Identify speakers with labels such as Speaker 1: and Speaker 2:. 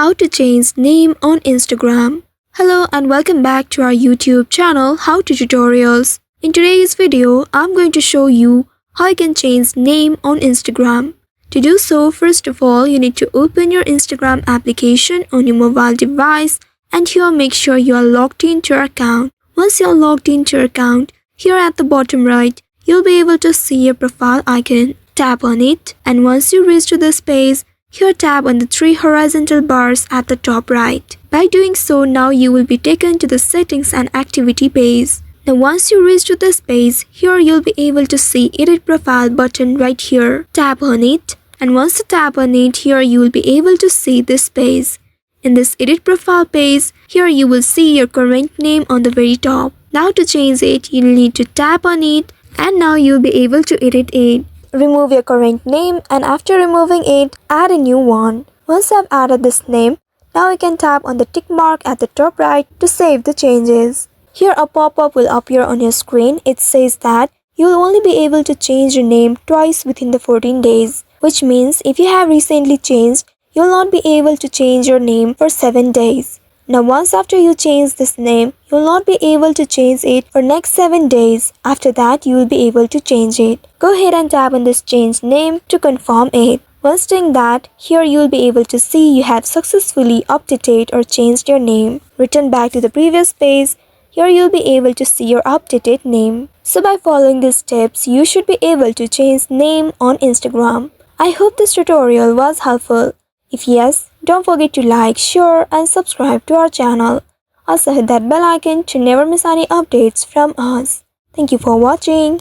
Speaker 1: How to change name on Instagram. Hello and welcome back to our YouTube channel How to Tutorials. In today's video, I'm going to show you how you can change name on Instagram. To do so, first of all, you need to open your Instagram application on your mobile device and here make sure you are logged into your account. Once you are logged into your account, here at the bottom right, you'll be able to see your profile icon. Tap on it and once you reach to this page, here tap on the three horizontal bars at the top right. By doing so, now you will be taken to the settings and activity page. Now once you reach to this page, here you'll be able to see edit profile button right here. Tap on it and once you tap on it, here you will be able to see this page. In this edit profile page, here you will see your current name on the very top. Now to change it, you'll need to tap on it and now you'll be able to edit it. Remove your current name and after removing it, add a new one. Once I've added this name, now you can tap on the tick mark at the top right to save the changes. Here a pop-up will appear on your screen. It says that you'll only be able to change your name twice within the 14 days, which means if you have recently changed, you'll not be able to change your name for 7 days. Now once after you change this name, you'll not be able to change it for next 7 days. After that, you will be able to change it. Go ahead and tap on this change name to confirm it. Once doing that, here you will be able to see you have successfully updated or changed your name. Return back to the previous page. Here you'll be able to see your updated name. So by following these steps, you should be able to change name on Instagram. I hope this tutorial was helpful. If yes, don't forget to like, share and subscribe to our channel. Also hit that bell icon to never miss any updates from us. Thank you for watching.